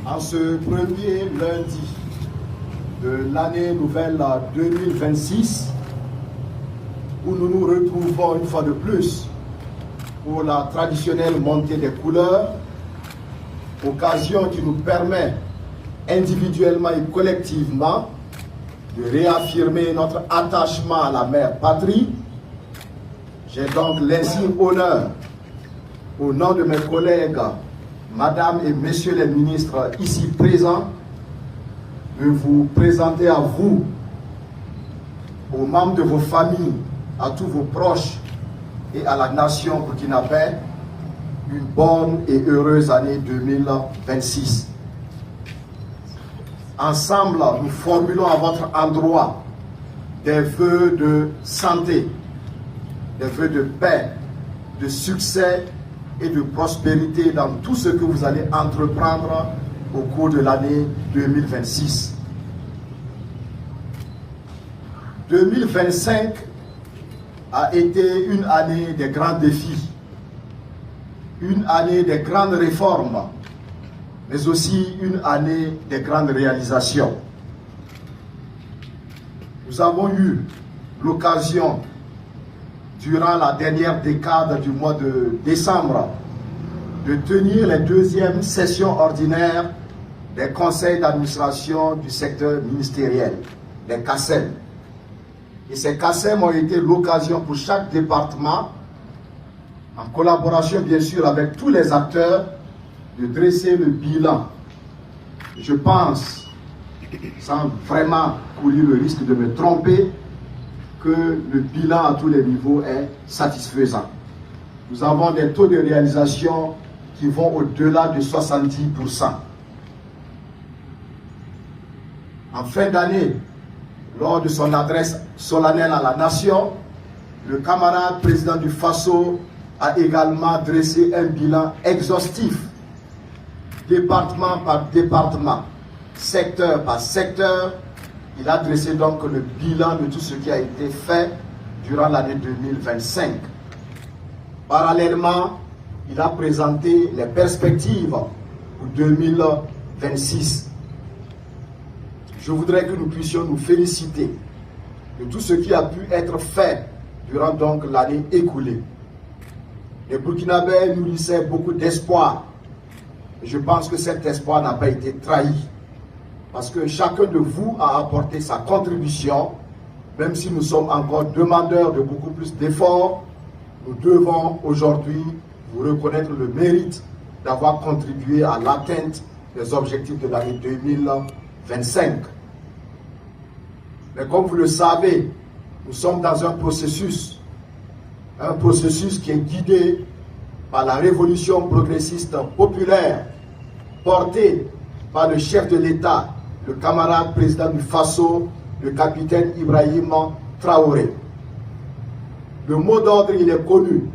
En ce premier lundi de l'année nouvelle 2026, où nous nous retrouvons une fois de plus pour la traditionnelle montée des couleurs, occasion qui nous permet individuellement et collectivement de réaffirmer notre attachement à la mère patrie. J'ai donc l'insigne honneur, au nom de mes collègues, Madame et Messieurs les ministres ici présents, de vous présenter à vous, aux membres de vos familles, à tous vos proches et à la nation burkinabé, une bonne et heureuse année 2026. Ensemble, nous formulons à votre endroit des vœux de santé, des vœux de paix, de succès et de prospérité dans tout ce que vous allez entreprendre au cours de l'année 2026. 2025 a été une année des grands défis, une année des grandes réformes, mais aussi une année des grandes réalisations. Nous avons eu l'occasion, durant la dernière décade du mois de décembre, de tenir les deuxièmes sessions ordinaires des conseils d'administration du secteur ministériel, les CACEM. Et ces CACEM ont été l'occasion pour chaque département, en collaboration bien sûr avec tous les acteurs, de dresser le bilan. Je pense, sans vraiment courir le risque de me tromper, que le bilan à tous les niveaux est satisfaisant. Nous avons des taux de réalisation qui vont au-delà de 70%. En fin d'année, lors de son adresse solennelle à la nation, le camarade président du FASO a également dressé un bilan exhaustif, département par département, secteur par secteur. Il a dressé donc le bilan de tout ce qui a été fait durant l'année 2025. Parallèlement, il a présenté les perspectives pour 2026. Je voudrais que nous puissions nous féliciter de tout ce qui a pu être fait durant donc l'année écoulée. Les Burkinabés nourrissaient beaucoup d'espoir. Je pense que cet espoir n'a pas été trahi, parce que chacun de vous a apporté sa contribution. Même si nous sommes encore demandeurs de beaucoup plus d'efforts, nous devons aujourd'hui vous reconnaître le mérite d'avoir contribué à l'atteinte des objectifs de l'année 2025. Mais comme vous le savez, nous sommes dans un processus qui est guidé par la révolution progressiste populaire, portée par le chef de l'État, le camarade président du FASO, le capitaine Ibrahim Traoré. Le mot d'ordre, il est connu.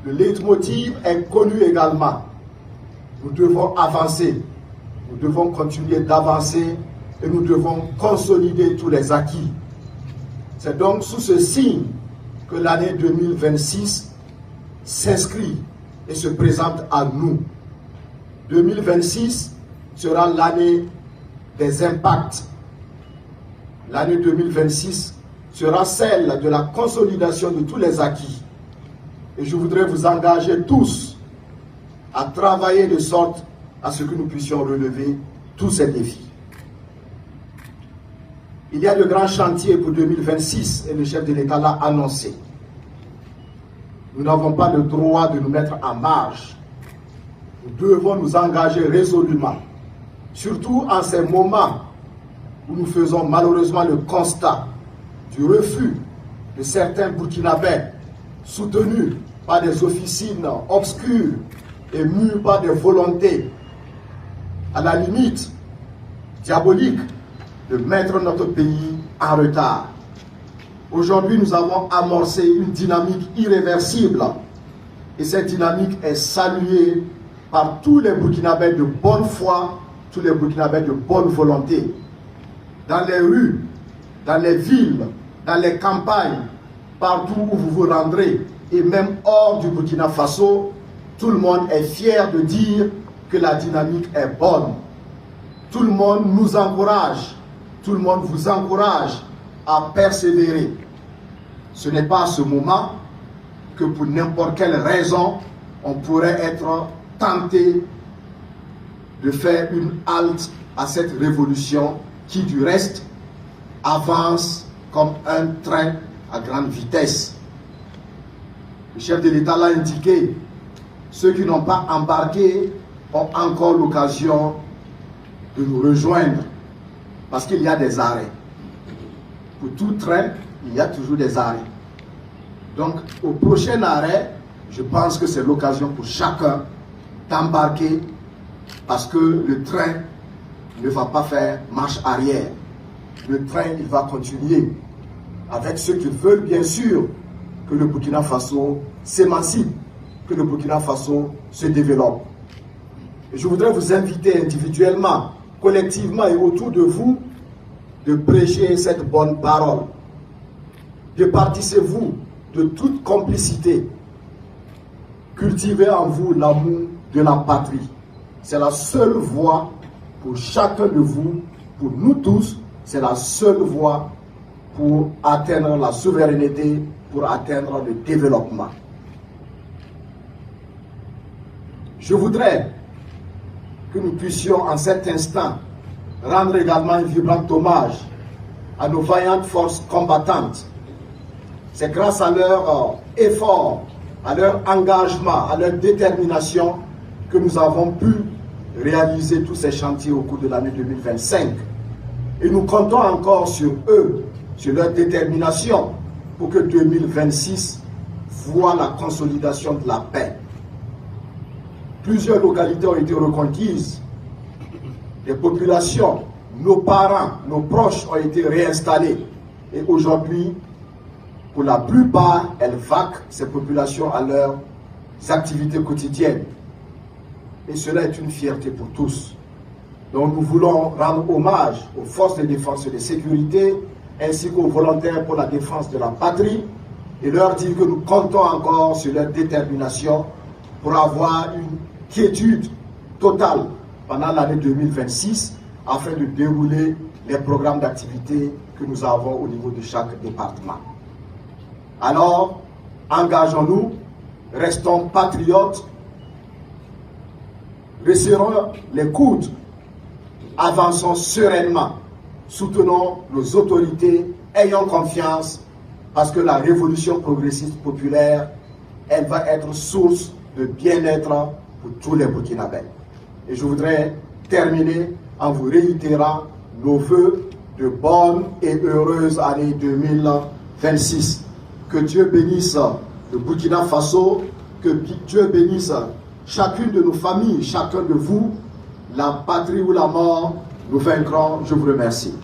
Le leitmotiv est connu également. Nous devons avancer. Nous devons continuer d'avancer et nous devons consolider tous les acquis. C'est donc sous ce signe que l'année 2026 s'inscrit et se présente à nous. 2026 sera l'année des impacts. L'année 2026 sera celle de la consolidation de tous les acquis. Et je voudrais vous engager tous à travailler de sorte à ce que nous puissions relever tous ces défis. Il y a de grands chantiers pour 2026 et le chef de l'État l'a annoncé. Nous n'avons pas le droit de nous mettre en marge. Nous devons nous engager résolument, surtout en ces moments où nous faisons malheureusement le constat du refus de certains Burkinabés soutenus par des officines obscures et mus par des volontés à la limite diabolique de mettre notre pays en retard. Aujourd'hui, nous avons amorcé une dynamique irréversible et cette dynamique est saluée par tous les Burkinabés de bonne foi, tous les Burkinabés de bonne volonté. Dans les rues, dans les villes, dans les campagnes, partout où vous vous rendrez, et même hors du Burkina Faso, tout le monde est fier de dire que la dynamique est bonne. tout le monde nous encourage, tout le monde vous encourage à persévérer. Ce n'est pas à ce moment que pour n'importe quelle raison, on pourrait être tenté de faire une halte à cette révolution qui, du reste, avance comme un train à grande vitesse. Le chef de l'État l'a indiqué, ceux qui n'ont pas embarqué ont encore l'occasion de nous rejoindre parce qu'il y a des arrêts. Pour tout train, il y a toujours des arrêts. Donc, au prochain arrêt, je pense que c'est l'occasion pour chacun d'embarquer parce que le train ne va pas faire marche arrière. Le train, il va continuer avec ceux qui veulent bien sûr que le Burkina Faso s'émancipe, que le Burkina Faso se développe. Et je voudrais vous inviter individuellement, collectivement et autour de vous, de prêcher cette bonne parole. Départissez-vous de toute complicité. Cultivez en vous l'amour de la patrie. C'est la seule voie pour chacun de vous, pour nous tous, c'est la seule voie pour atteindre la souveraineté, pour atteindre le développement. Je voudrais que nous puissions en cet instant rendre également un vibrant hommage à nos vaillantes forces combattantes. C'est grâce à leur effort, à leur engagement, à leur détermination que nous avons pu réaliser tous ces chantiers au cours de l'année 2025. Et nous comptons encore sur eux, sur leur détermination pour que 2026 voit la consolidation de la paix. Plusieurs localités ont été reconquises. Les populations, nos parents, nos proches ont été réinstallés. Et aujourd'hui, pour la plupart, elles vaquent, ces populations, à leurs activités quotidiennes. Et cela est une fierté pour tous. Donc nous voulons rendre hommage aux forces de défense et de sécurité, ainsi qu'aux volontaires pour la défense de la patrie, et leur dire que nous comptons encore sur leur détermination pour avoir une quiétude totale pendant l'année 2026, afin de dérouler les programmes d'activité que nous avons au niveau de chaque département. Alors, engageons-nous, restons patriotes, resserrons les coudes, avançons sereinement, soutenons nos autorités, ayons confiance, parce que la révolution progressiste populaire, elle va être source de bien-être pour tous les Burkinabés. Et je voudrais terminer en vous réitérant nos vœux de bonne et heureuse année 2026. Que Dieu bénisse le Burkina Faso, que Dieu bénisse chacune de nos familles, chacun de vous. La patrie ou la mort, nous vaincrons. Je vous remercie.